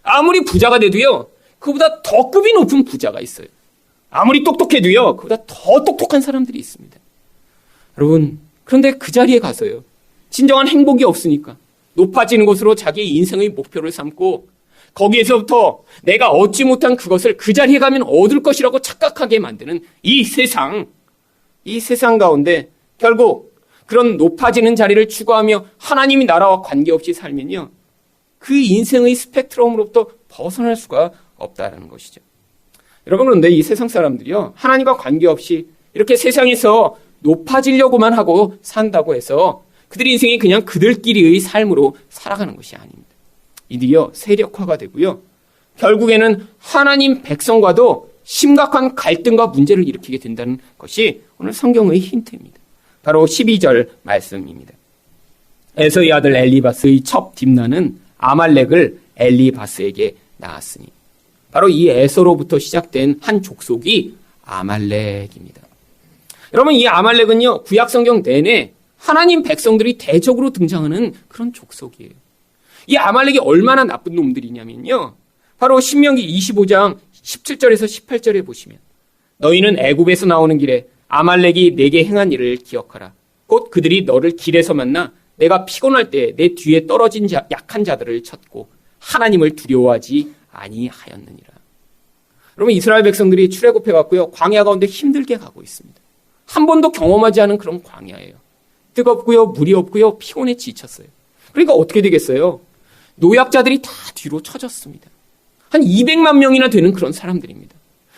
아무리 부자가 돼도요. 그보다 더 급이 높은 부자가 있어요. 아무리 똑똑해도요. 그보다 더 똑똑한 사람들이 있습니다. 여러분 그런데 그 자리에 가서요. 진정한 행복이 없으니까 높아지는 곳으로 자기의 인생의 목표를 삼고 거기에서부터 내가 얻지 못한 그것을 그 자리에 가면 얻을 것이라고 착각하게 만드는 이 세상 가운데 결국 그런 높아지는 자리를 추구하며 하나님이 나라와 관계없이 살면요. 그 인생의 스펙트럼으로부터 벗어날 수가 없다는 것이죠. 여러분 그런데 이 세상 사람들이요. 하나님과 관계없이 이렇게 세상에서 높아지려고만 하고 산다고 해서 그들의 인생이 그냥 그들끼리의 삶으로 살아가는 것이 아닙니다. 이들이요. 세력화가 되고요. 결국에는 하나님 백성과도 심각한 갈등과 문제를 일으키게 된다는 것이 오늘 성경의 힌트입니다. 바로 12절 말씀입니다. 에서의 아들 엘리바스의 첩 딥나는 아말렉을 엘리바스에게 낳았으니 바로 이 에서로부터 시작된 한 족속이 아말렉입니다. 여러분 이 아말렉은요. 구약 성경 내내 하나님 백성들이 대적으로 등장하는 그런 족속이에요. 이 아말렉이 얼마나 나쁜 놈들이냐면요. 바로 신명기 25장 17절에서 18절에 보시면 너희는 애굽에서 나오는 길에 아말렉이 내게 행한 일을 기억하라. 곧 그들이 너를 길에서 만나 내가 피곤할 때 내 뒤에 떨어진 약한 자들을 쳤고 하나님을 두려워하지 아니하였느니라. 여러분 이스라엘 백성들이 출애굽해 갔고요. 광야 가운데 힘들게 가고 있습니다. 한 번도 경험하지 않은 그런 광야예요. 뜨겁고요. 물이 없고요. 피곤해 지쳤어요. 그러니까 어떻게 되겠어요? 노약자들이 다 뒤로 쳐졌습니다. 한 200만 명이나 되는 그런 사람들입니다.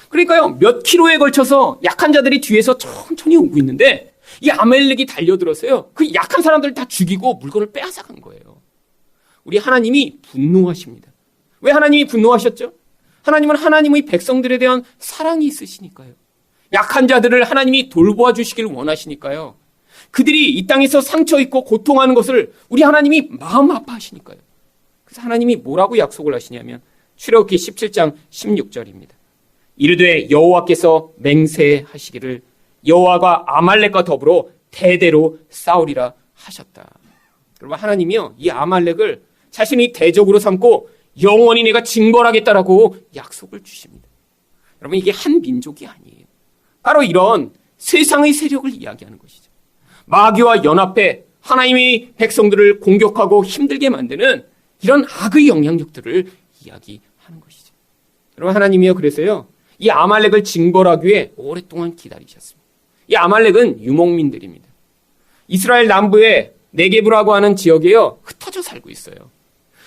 그러니까요. 몇 킬로에 걸쳐서 약한 자들이 뒤에서 천천히 오고 있는데 이 아말렉이 달려들어서요. 그 약한 사람들을 다 죽이고 물건을 빼앗아간 거예요. 우리 하나님이 분노하십니다. 왜 하나님이 분노하셨죠? 하나님은 하나님의 백성들에 대한 사랑이 있으시니까요. 약한 자들을 하나님이 돌보아 주시길 원하시니까요. 그들이 이 땅에서 상처 입고 고통하는 것을 우리 하나님이 마음 아파하시니까요. 그래서 하나님이 뭐라고 약속을 하시냐면 출애굽기 17장 16절입니다. 이르되 여호와께서 맹세하시기를 여호와가 아말렉과 더불어 대대로 싸우리라 하셨다. 그러면 하나님이요 이 아말렉을 자신이 대적으로 삼고 영원히 내가 징벌하겠다라고 약속을 주십니다. 여러분 이게 한 민족이 아니에요. 바로 이런 세상의 세력을 이야기하는 것이죠. 마귀와 연합해 하나님의 백성들을 공격하고 힘들게 만드는 이런 악의 영향력들을 이야기하는 것이죠. 여러분 하나님이요 그래서요 이 아말렉을 징벌하기 위해 오랫동안 기다리셨습니다. 이 아말렉은 유목민들입니다. 이스라엘 남부의 네게브라고 하는 지역에요 흩어져 살고 있어요.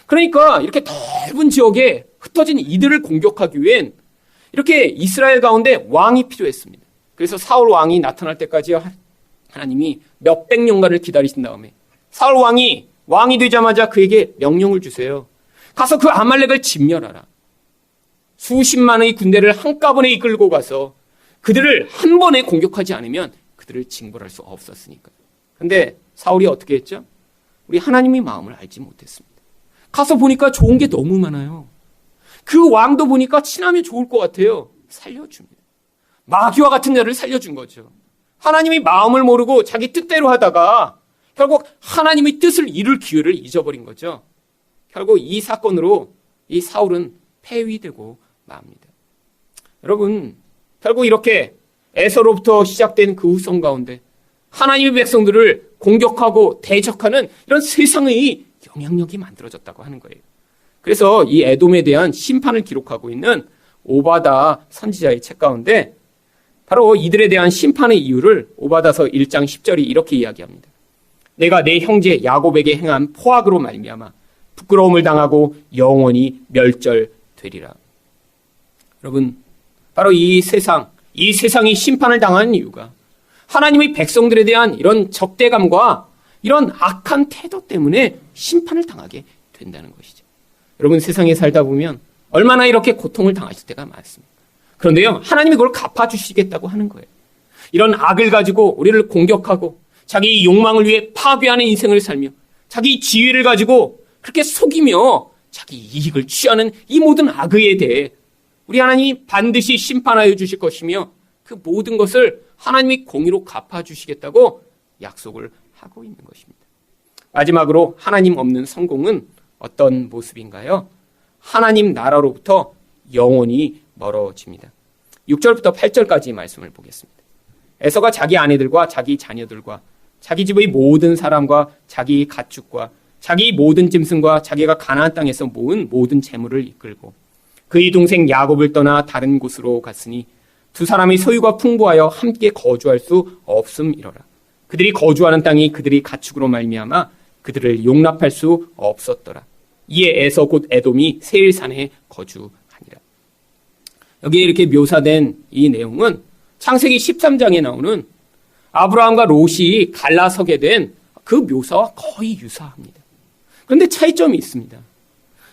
그러니까 이렇게 넓은 지역에 흩어진 이들을 공격하기 위hen 이렇게 이스라엘 가운데 왕이 필요했습니다. 그래서 사울 왕이 나타날 때까지 하나님이 몇백 년간을 기다리신 다음에 사울 왕이 되자마자 그에게 명령을 주세요. 가서 그 아말렉을 진멸하라. 수십만의 군대를 한꺼번에 이끌고 가서 그들을 한 번에 공격하지 않으면 그들을 징벌할 수 없었으니까요. 그런데 사울이 어떻게 했죠? 우리 하나님의 마음을 알지 못했습니다. 가서 보니까 좋은 게 너무 많아요. 그 왕도 보니까 친하면 좋을 것 같아요. 살려줍니다. 마귀와 같은 자를 살려준 거죠. 하나님이 마음을 모르고 자기 뜻대로 하다가 결국 하나님의 뜻을 이룰 기회를 잊어버린 거죠. 결국 이 사건으로 이 사울은 폐위되고 맙니다. 여러분, 결국 이렇게 에서로부터 시작된 그 후손 가운데 하나님의 백성들을 공격하고 대적하는 이런 세상의 영향력이 만들어졌다고 하는 거예요. 그래서 이 에돔에 대한 심판을 기록하고 있는 오바다 선지자의 책 가운데 바로 이들에 대한 심판의 이유를 오바다서 1장 10절이 이렇게 이야기합니다. 내가 내 형제 야곱에게 행한 포악으로 말미암아 부끄러움을 당하고 영원히 멸절되리라. 여러분, 바로 이 세상이 심판을 당하는 이유가 하나님의 백성들에 대한 이런 적대감과 이런 악한 태도 때문에 심판을 당하게 된다는 것이죠. 여러분, 세상에 살다 보면 얼마나 이렇게 고통을 당하실 때가 많습니다. 그런데요, 하나님이 그걸 갚아주시겠다고 하는 거예요. 이런 악을 가지고 우리를 공격하고 자기 욕망을 위해 파괴하는 인생을 살며 자기 지위를 가지고 그렇게 속이며 자기 이익을 취하는 이 모든 악의에 대해 우리 하나님이 반드시 심판하여 주실 것이며 그 모든 것을 하나님이 공의로 갚아주시겠다고 약속을 하고 있는 것입니다. 마지막으로 하나님 없는 성공은 어떤 모습인가요? 하나님 나라로부터 영원히 멀어집니다. 6절부터 8절까지 말씀을 보겠습니다. 에서가 자기 아내들과 자기 자녀들과 자기 집의 모든 사람과 자기 가축과 자기 모든 짐승과 자기가 가나안 땅에서 모은 모든 재물을 이끌고 그의 동생 야곱을 떠나 다른 곳으로 갔으니 두 사람의 소유가 풍부하여 함께 거주할 수 없음이러라. 그들이 거주하는 땅이 그들이 가축으로 말미암아 그들을 용납할 수 없었더라. 이에 에서 곧 에돔이 세일산에 거주하니라. 여기에 이렇게 묘사된 이 내용은 창세기 13장에 나오는 아브라함과 롯이 갈라서게 된 그 묘사와 거의 유사합니다. 그런데 차이점이 있습니다.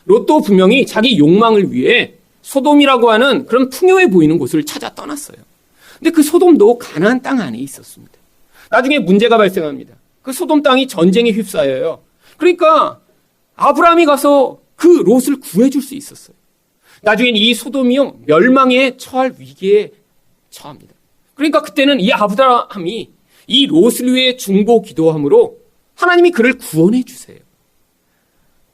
롯도 분명히 자기 욕망을 위해 소돔이라고 하는 그런 풍요해 보이는 곳을 찾아 떠났어요. 근데 그 소돔도 가나안 땅 안에 있었습니다. 나중에 문제가 발생합니다. 그 소돔 땅이 전쟁에 휩싸여요. 그러니까 아브라함이 가서 그 롯을 구해줄 수 있었어요. 나중엔 이 소돔이요 멸망에 처할 위기에 처합니다. 그러니까 그때는 이 아브라함이 이 롯을 위해 중보 기도함으로 하나님이 그를 구원해 주세요.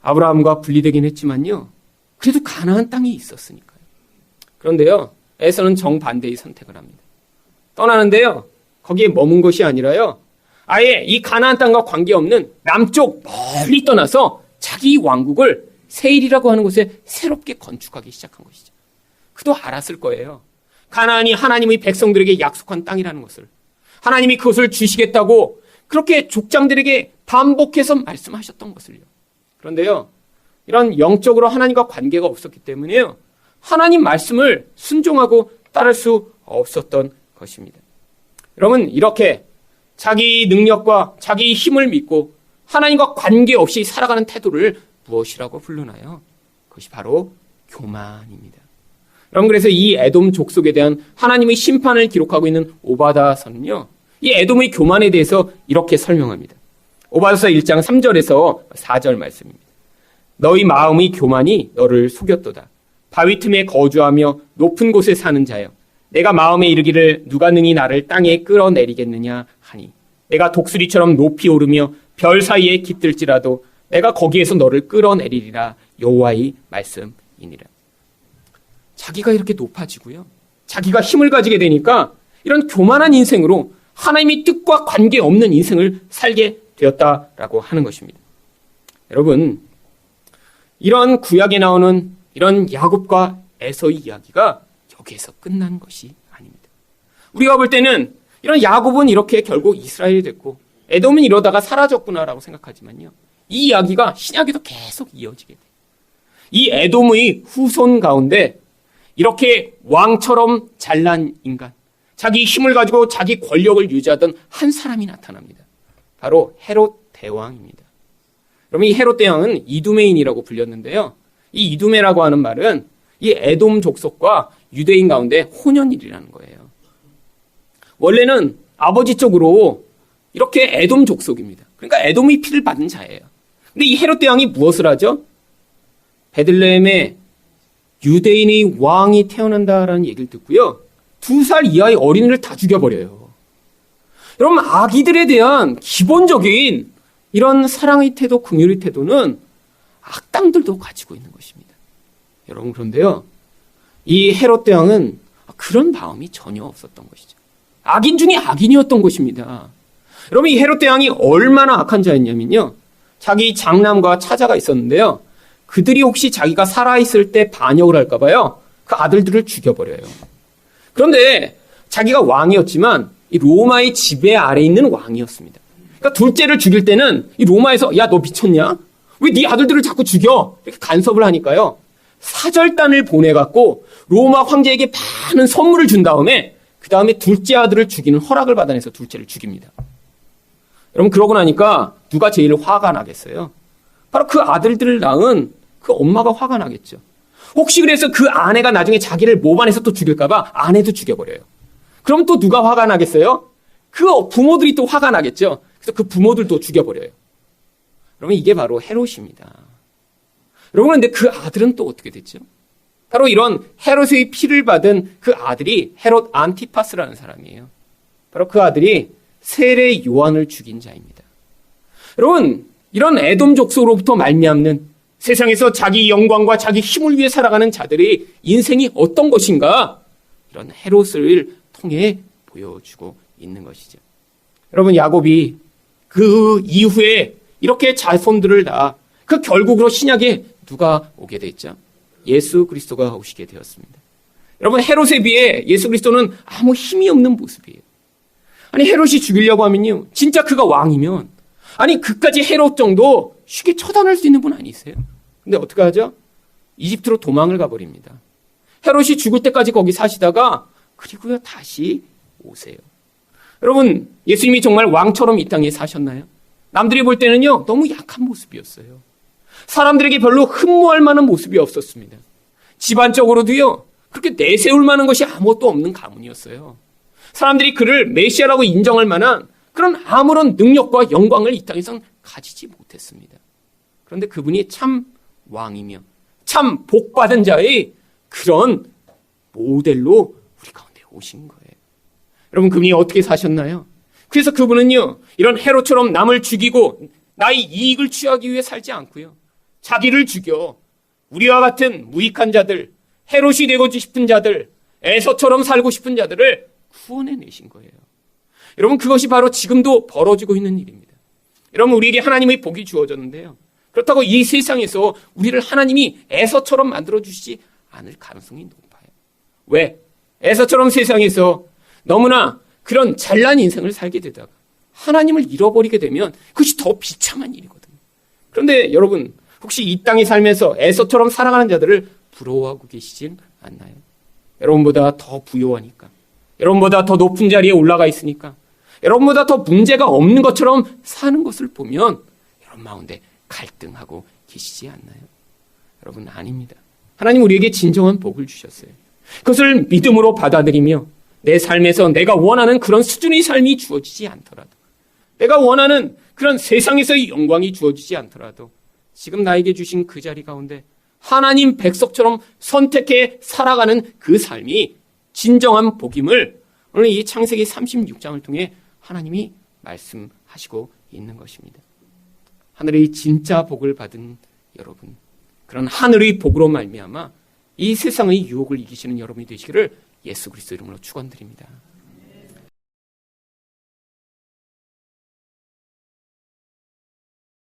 아브라함과 분리되긴 했지만요. 그래도 가나안 땅이 있었으니까요. 그런데요. 에서는 정반대의 선택을 합니다. 떠나는데요. 거기에 머문 것이 아니라요. 아예 이 가나안 땅과 관계없는 남쪽 멀리 떠나서 자기 왕국을 세일이라고 하는 곳에 새롭게 건축하기 시작한 것이죠. 그도 알았을 거예요. 가나안이 하나님의 백성들에게 약속한 땅이라는 것을. 하나님이 그것을 주시겠다고 그렇게 족장들에게 반복해서 말씀하셨던 것을요. 그런데요. 이런 영적으로 하나님과 관계가 없었기 때문에요. 하나님 말씀을 순종하고 따를 수 없었던 것입니다. 여러분, 이렇게 자기 능력과 자기 힘을 믿고 하나님과 관계없이 살아가는 태도를 무엇이라고 부르나요? 그것이 바로 교만입니다. 여러분, 그래서 이 에돔 족속에 대한 하나님의 심판을 기록하고 있는 오바다서는요. 이 에돔의 교만에 대해서 이렇게 설명합니다. 오바다서 1장 3절에서 4절 말씀입니다. 너희 마음의 교만이 너를 속였도다. 바위 틈에 거주하며 높은 곳에 사는 자여. 내가 마음에 이르기를 누가 능히 나를 땅에 끌어내리겠느냐 하니. 내가 독수리처럼 높이 오르며 별 사이에 깃들지라도 내가 거기에서 너를 끌어내리리라. 여호와의 말씀이니라. 자기가 이렇게 높아지고요. 자기가 힘을 가지게 되니까 이런 교만한 인생으로 하나님의 뜻과 관계없는 인생을 살게 되었다라고 하는 것입니다. 여러분, 이런 구약에 나오는 이런 야곱과 에서의 이야기가 여기에서 끝난 것이 아닙니다. 우리가 볼 때는 이런 야곱은 이렇게 결국 이스라엘이 됐고 에돔은 이러다가 사라졌구나라고 생각하지만요. 이 이야기가 신약에도 계속 이어지게 돼요. 이 에돔의 후손 가운데 이렇게 왕처럼 잘난 인간, 자기 힘을 가지고 자기 권력을 유지하던 한 사람이 나타납니다. 바로 헤롯 대왕입니다. 여러분, 이 헤롯 대왕은 이두메인이라고 불렸는데요. 이 이두메라고 하는 말은 이 에돔 족속과 유대인 가운데 혼연일이라는 거예요. 원래는 아버지 쪽으로 이렇게 에돔 족속입니다. 그러니까 에돔의 피를 받은 자예요. 근데 이 헤롯 대왕이 무엇을 하죠? 베들레헴에 유대인의 왕이 태어난다라는 얘기를 듣고요. 2살 이하의 어린이를 다 죽여버려요. 여러분, 아기들에 대한 기본적인 이런 사랑의 태도, 긍휼의 태도는 악당들도 가지고 있는 것입니다. 여러분, 그런데요, 이 헤롯 대왕은 그런 마음이 전혀 없었던 것이죠. 악인 중에 악인이었던 것입니다. 여러분, 이 헤롯 대왕이 얼마나 악한 자였냐면요, 자기 장남과 차자가 있었는데요, 그들이 혹시 자기가 살아있을 때 반역을 할까봐요, 그 아들들을 죽여버려요. 그런데 자기가 왕이었지만 이 로마의 지배 아래 있는 왕이었습니다. 그러니까 둘째를 죽일 때는 이 로마에서 야, 너 미쳤냐? 왜 네 아들들을 자꾸 죽여? 이렇게 간섭을 하니까요, 사절단을 보내갖고 로마 황제에게 많은 선물을 준 다음에 그 다음에 둘째 아들을 죽이는 허락을 받아내서 둘째를 죽입니다. 여러분, 그러고 나니까 누가 제일 화가 나겠어요? 바로 그 아들들을 낳은 그 엄마가 화가 나겠죠. 혹시 그래서 그 아내가 나중에 자기를 모반해서 또 죽일까봐 아내도 죽여버려요. 그럼 또 누가 화가 나겠어요? 그 부모들이 또 화가 나겠죠. 그래서 그 부모들도 죽여버려요. 여러분, 이게 바로 헤롯입니다. 여러분, 그런데 그 아들은 또 어떻게 됐죠? 바로 이런 헤롯의 피를 받은 그 아들이 헤롯 안티파스라는 사람이에요. 바로 그 아들이 세례 요한을 죽인 자입니다. 여러분, 이런 에돔 족속으로부터 말미암는 세상에서 자기 영광과 자기 힘을 위해 살아가는 자들의 인생이 어떤 것인가, 이런 헤롯을 통해 보여주고 있는 것이죠. 여러분, 야곱이 그 이후에 이렇게 자손들을 낳아 그 결국으로 신약에 누가 오게 됐죠? 예수 그리스도가 오시게 되었습니다. 여러분, 헤롯에 비해 예수 그리스도는 아무 힘이 없는 모습이에요. 아니, 헤롯이 죽이려고 하면요, 진짜 그가 왕이면, 아니, 그까지 헤롯 정도 쉽게 처단할 수 있는 분 아니세요? 근데 어떻게 하죠? 이집트로 도망을 가버립니다. 헤롯이 죽을 때까지 거기 사시다가 그리고요, 다시 오세요. 여러분, 예수님이 정말 왕처럼 이 땅에 사셨나요? 남들이 볼 때는요, 너무 약한 모습이었어요. 사람들에게 별로 흠모할 만한 모습이 없었습니다. 집안적으로도요, 그렇게 내세울 만한 것이 아무것도 없는 가문이었어요. 사람들이 그를 메시아라고 인정할 만한 그런 아무런 능력과 영광을 이 땅에선 가지지 못했습니다. 그런데 그분이 참 왕이며 참 복받은 자의 그런 모델로 우리 가운데 오신 거예요. 여러분, 그분이 어떻게 사셨나요? 그래서 그분은요, 이런 헤롯처럼 남을 죽이고 나의 이익을 취하기 위해 살지 않고요, 자기를 죽여 우리와 같은 무익한 자들, 헤롯이 되고 싶은 자들, 에서처럼 살고 싶은 자들을 구원해내신 거예요. 여러분, 그것이 바로 지금도 벌어지고 있는 일입니다. 여러분, 우리에게 하나님의 복이 주어졌는데요, 그렇다고 이 세상에서 우리를 하나님이 에서처럼 만들어주시지 않을 가능성이 높아요. 왜? 에서처럼 세상에서 너무나 그런 잘난 인생을 살게 되다가 하나님을 잃어버리게 되면 그것이 더 비참한 일이거든요. 그런데 여러분, 혹시 이 땅에 살면서 에서처럼 살아가는 자들을 부러워하고 계시진 않나요? 여러분보다 더 부유하니까, 여러분보다 더 높은 자리에 올라가 있으니까, 여러분보다 더 문제가 없는 것처럼 사는 것을 보면 여러분 마음에 갈등하고 계시지 않나요? 여러분, 아닙니다. 하나님 우리에게 진정한 복을 주셨어요. 그것을 믿음으로 받아들이며 내 삶에서 내가 원하는 그런 수준의 삶이 주어지지 않더라도, 내가 원하는 그런 세상에서의 영광이 주어지지 않더라도 지금 나에게 주신 그 자리 가운데 하나님 백성처럼 선택해 살아가는 그 삶이 진정한 복임을 오늘 이 창세기 36장을 통해 하나님이 말씀하시고 있는 것입니다. 하늘의 진짜 복을 받은 여러분, 그런 하늘의 복으로 말미암아 이 세상의 유혹을 이기시는 여러분이 되시기를 예수 그리스도 이름으로 축원드립니다.